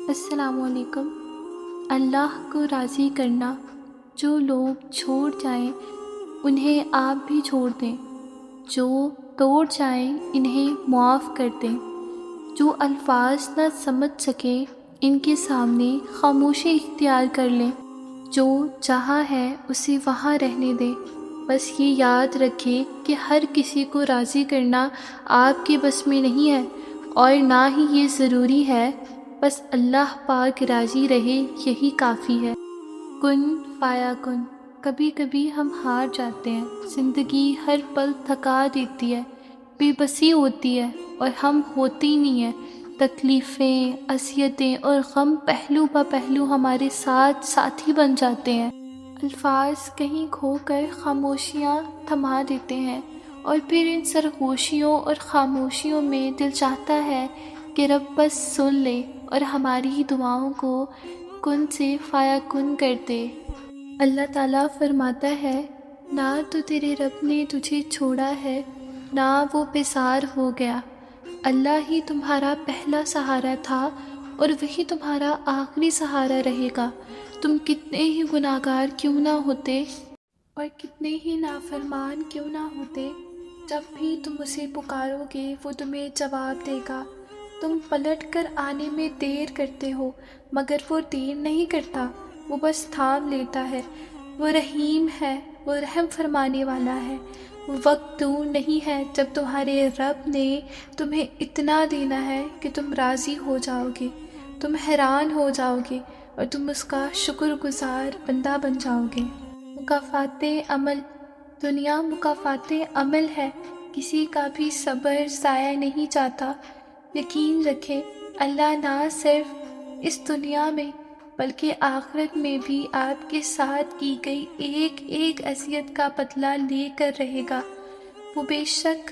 السلام علیکم۔ اللہ کو راضی کرنا، جو لوگ چھوڑ جائیں انہیں آپ بھی چھوڑ دیں، جو توڑ جائیں انہیں معاف کر دیں، جو الفاظ نہ سمجھ سکیں ان کے سامنے خاموشی اختیار کر لیں، جو جہاں ہے اسے وہاں رہنے دیں۔ بس یہ یاد رکھیں کہ ہر کسی کو راضی کرنا آپ کے بس میں نہیں ہے، اور نہ ہی یہ ضروری ہے۔ بس اللہ پاک راضی رہے یہی کافی ہے۔ کن فایا کن۔ کبھی کبھی ہم ہار جاتے ہیں، زندگی ہر پل تھکا دیتی ہے، بے بسی ہوتی ہے اور ہم ہوتے ہی نہیں ہیں۔ تکلیفیں، اذیتیں اور غم پہلو بہ پہلو ہمارے ساتھ ساتھی بن جاتے ہیں۔ الفاظ کہیں کھو کر خاموشیاں تھما دیتے ہیں، اور پھر ان سرگوشیوں اور خاموشیوں میں دل چاہتا ہے کہ رب بس سن لے اور ہماری دعاؤں کو کن سے فایا کن کر دے۔ اللہ تعالیٰ فرماتا ہے، نہ تو تیرے رب نے تجھے چھوڑا ہے، نہ وہ بیزار ہو گیا۔ اللہ ہی تمہارا پہلا سہارا تھا اور وہی تمہارا آخری سہارا رہے گا۔ تم کتنے ہی گناہگار کیوں نہ ہوتے اور کتنے ہی نافرمان کیوں نہ ہوتے، جب بھی تم اسے پکارو گے وہ تمہیں جواب دے گا۔ تم پلٹ کر آنے میں دیر کرتے ہو، مگر وہ دیر نہیں کرتا، وہ بس تھام لیتا ہے۔ وہ رحیم ہے، وہ رحم فرمانے والا ہے۔ وہ وقت دور نہیں ہے جب تمہارے رب نے تمہیں اتنا دینا ہے کہ تم راضی ہو جاؤ گے، تم حیران ہو جاؤ گے اور تم اس کا شکر گزار بندہ بن جاؤ گے۔ مکافات عمل۔ دنیا مکافات عمل ہے، کسی کا بھی صبر ضائع نہیں جاتا۔ یقین رکھیں، اللہ نہ صرف اس دنیا میں بلکہ آخرت میں بھی آپ کے ساتھ کی گئی ایک ایک اذیت کا بدلہ لے کر رہے گا۔ وہ بے شک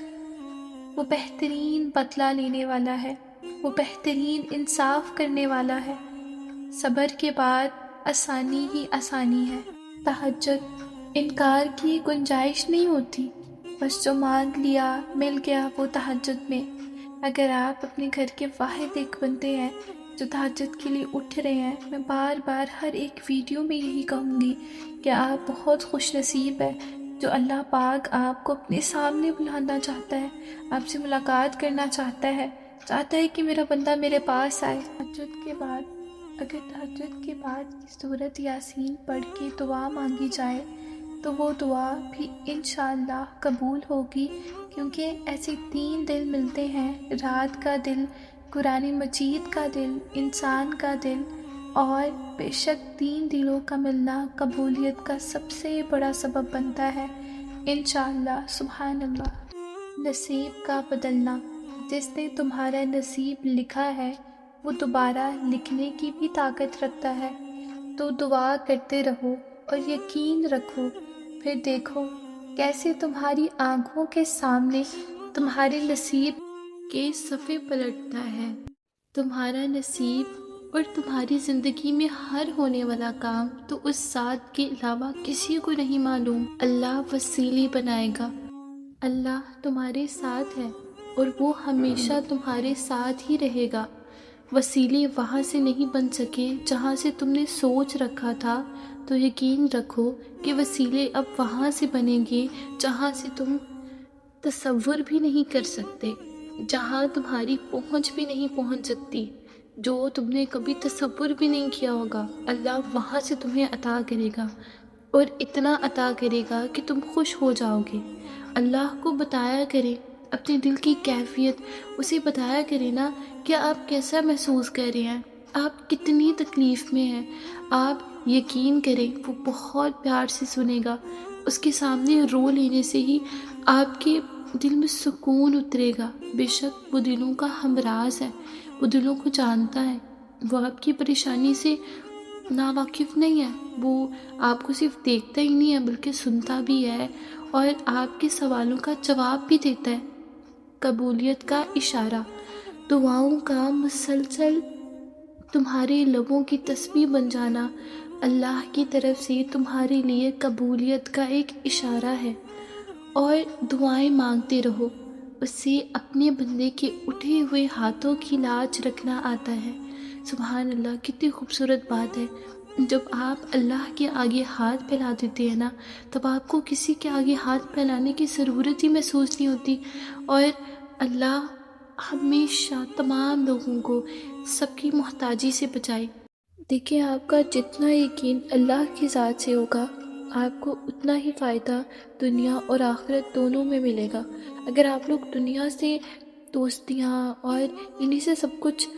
وہ بہترین بدلہ لینے والا ہے، وہ بہترین انصاف کرنے والا ہے۔ صبر کے بعد آسانی ہی آسانی ہے۔ تہجد۔ انکار کی گنجائش نہیں ہوتی، بس جو مانگ لیا مل گیا وہ تہجد میں۔ اگر آپ اپنے گھر کے واحد ایک بندے ہیں جو تہجد کے لیے اٹھ رہے ہیں، میں بار بار ہر ایک ویڈیو میں یہی کہوں گی کہ آپ بہت خوش نصیب ہے، جو اللہ پاک آپ کو اپنے سامنے بلانا چاہتا ہے، آپ سے ملاقات کرنا چاہتا ہے کہ میرا بندہ میرے پاس آئے۔ تہجد کے بعد اگر تہجد کے بعد سورۃ یاسین پڑھ کے دعا مانگی جائے تو وہ دعا بھی انشاءاللہ قبول ہوگی، کیونکہ ایسے 3 دل ملتے ہیں، رات کا دل، قرآن مجید کا دل، انسان کا دل، اور بے شک 3 دلوں کا ملنا قبولیت کا سب سے بڑا سبب بنتا ہے انشاءاللہ۔ سبحان اللہ۔ نصیب کا بدلنا۔ جس نے تمہارا نصیب لکھا ہے وہ دوبارہ لکھنے کی بھی طاقت رکھتا ہے، تو دعا کرتے رہو اور یقین رکھو، پھر دیکھو کیسے تمہاری آنکھوں کے سامنے تمہارے نصیب کے صفحے پلٹتا ہے۔ تمہارا نصیب اور تمہاری زندگی میں ہر ہونے والا کام تو اس ذات کے علاوہ کسی کو نہیں معلوم۔ اللہ وسیلے بنائے گا۔ اللہ تمہارے ساتھ ہے اور وہ ہمیشہ تمہارے ساتھ ہی رہے گا۔ وسیلے وہاں سے نہیں بن سکے جہاں سے تم نے سوچ رکھا تھا، تو یقین رکھو کہ وسیلے اب وہاں سے بنیں گے جہاں سے تم تصور بھی نہیں کر سکتے، جہاں تمہاری پہنچ بھی نہیں پہنچ سکتی، جو تم نے کبھی تصور بھی نہیں کیا ہوگا، اللہ وہاں سے تمہیں عطا کرے گا، اور اتنا عطا کرے گا کہ تم خوش ہو جاؤ گے۔ اللہ کو بتایا کرے اپنے دل کی کیفیت، اسے بتایا کرے نا کہ آپ کیسا محسوس کر رہے ہیں، آپ کتنی تکلیف میں ہیں۔ آپ یقین کریں وہ بہت پیار سے سنے گا۔ اس کے سامنے رو لینے سے ہی آپ کے دل میں سکون اترے گا۔ بے شک وہ دلوں کا ہمراز ہے، وہ دلوں کو جانتا ہے، وہ آپ کی پریشانی سے ناواقف نہیں ہے، وہ آپ کو صرف دیکھتا ہی نہیں ہے بلکہ سنتا بھی ہے اور آپ کے سوالوں کا جواب بھی دیتا ہے۔ قبولیت کا اشارہ۔ دعاؤں کا مسلسل تمہارے لبوں کی تسبیح بن جانا اللہ کی طرف سے تمہارے لیے قبولیت کا ایک اشارہ ہے۔ اور دعائیں مانگتے رہو، اس سے اپنے بندے کے اٹھے ہوئے ہاتھوں کی لاج رکھنا آتا ہے۔ سبحان اللہ، کتنی خوبصورت بات ہے۔ جب آپ اللہ کے آگے ہاتھ پھیلا دیتے ہیں نا، تب آپ کو کسی کے آگے ہاتھ پھیلانے کی ضرورت ہی محسوس نہیں ہوتی، اور اللہ ہمیشہ تمام لوگوں کو سب کی محتاجی سے بچائے۔ دیکھیں، آپ کا جتنا یقین اللہ کی ذات سے ہوگا، آپ کو اتنا ہی فائدہ دنیا اور آخرت دونوں میں ملے گا۔ اگر آپ لوگ دنیا سے دوستیاں اور انہی سے سب کچھ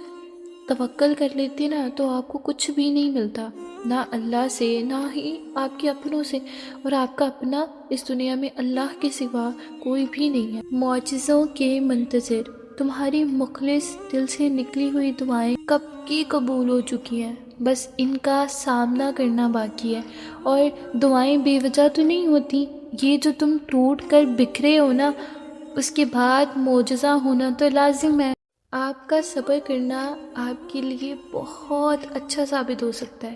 توکل کر لیتے نا، تو آپ کو کچھ بھی نہیں ملتا، نہ اللہ سے، نہ ہی آپ کے اپنوں سے، اور آپ کا اپنا اس دنیا میں اللہ کے سوا کوئی بھی نہیں ہے۔ معجزوں کے منتظر تمہاری مخلص دل سے نکلی ہوئی دعائیں کب کی قبول ہو چکی ہیں، بس ان کا سامنا کرنا باقی ہے۔ اور دعائیں بے وجہ تو نہیں ہوتی، یہ جو تم ٹوٹ کر بکھرے ہو نا، اس کے بعد معجزہ ہونا تو لازم ہے۔ آپ کا صبر کرنا آپ کے لیے بہت اچھا ثابت ہو سکتا ہے۔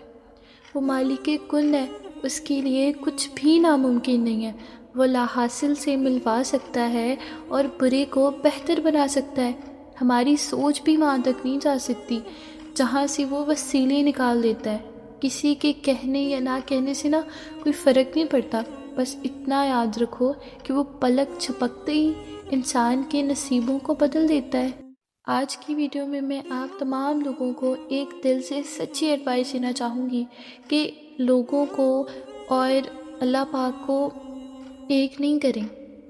وہ مالک کل ہے، اس کے لیے کچھ بھی ناممکن نہیں ہے۔ وہ لا حاصل سے ملوا سکتا ہے اور برے کو بہتر بنا سکتا ہے۔ ہماری سوچ بھی وہاں تک نہیں جا سکتی جہاں سے وہ وسیلے نکال دیتا ہے۔ کسی کے کہنے یا نہ کہنے سے نا کوئی فرق نہیں پڑتا، بس اتنا یاد رکھو کہ وہ پلک جھپکتے ہی انسان کے نصیبوں کو بدل دیتا ہے۔ آج کی ویڈیو میں میں آپ تمام لوگوں کو ایک دل سے سچی ایڈوائس دینا چاہوں گی کہ لوگوں کو اور اللہ پاک کو ایک نہیں کریں،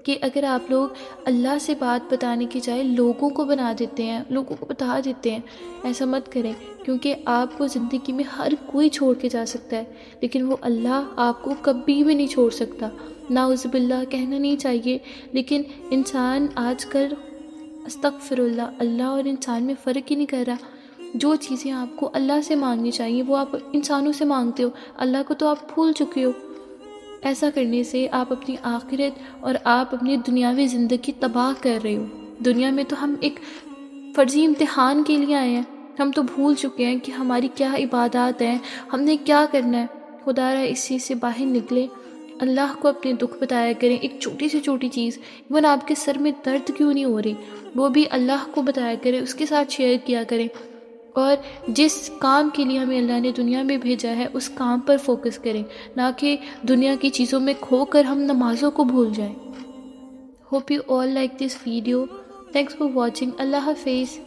کہ اگر آپ لوگ اللہ سے بات بتانے کی جائے لوگوں کو بنا دیتے ہیں، لوگوں کو بتا دیتے ہیں، ایسا مت کریں، کیونکہ آپ کو زندگی میں ہر کوئی چھوڑ کے جا سکتا ہے، لیکن وہ اللہ آپ کو کبھی بھی نہیں چھوڑ سکتا۔ نعوذ باللہ کہنا نہیں چاہیے، لیکن انسان آج کل استغفر اللہ، اللہ اور انسان میں فرق ہی نہیں کر رہا۔ جو چیزیں آپ کو اللہ سے مانگنی چاہیے وہ آپ انسانوں سے مانگتے ہو، اللہ کو تو آپ بھول چکے ہو۔ ایسا کرنے سے آپ اپنی آخرت اور آپ اپنی دنیاوی زندگی تباہ کر رہے ہو۔ دنیا میں تو ہم ایک فرضی امتحان کے لیے آئے ہیں، ہم تو بھول چکے ہیں کہ ہماری کیا عبادات ہیں، ہم نے کیا کرنا ہے۔ خدا را اس چیز سے باہر نکلے، اللہ کو اپنے دکھ بتایا کریں، ایک چھوٹی سے چھوٹی چیز، ایون آپ کے سر میں درد کیوں نہیں ہو رہی، وہ بھی اللہ کو بتایا کریں، اس کے ساتھ شیئر کیا کریں، اور جس کام کے لیے ہمیں اللہ نے دنیا میں بھیجا ہے اس کام پر فوکس کریں، نہ کہ دنیا کی چیزوں میں کھو کر ہم نمازوں کو بھول جائیں۔ Hope you all like this video. Thanks for watching. اللہ حافظ.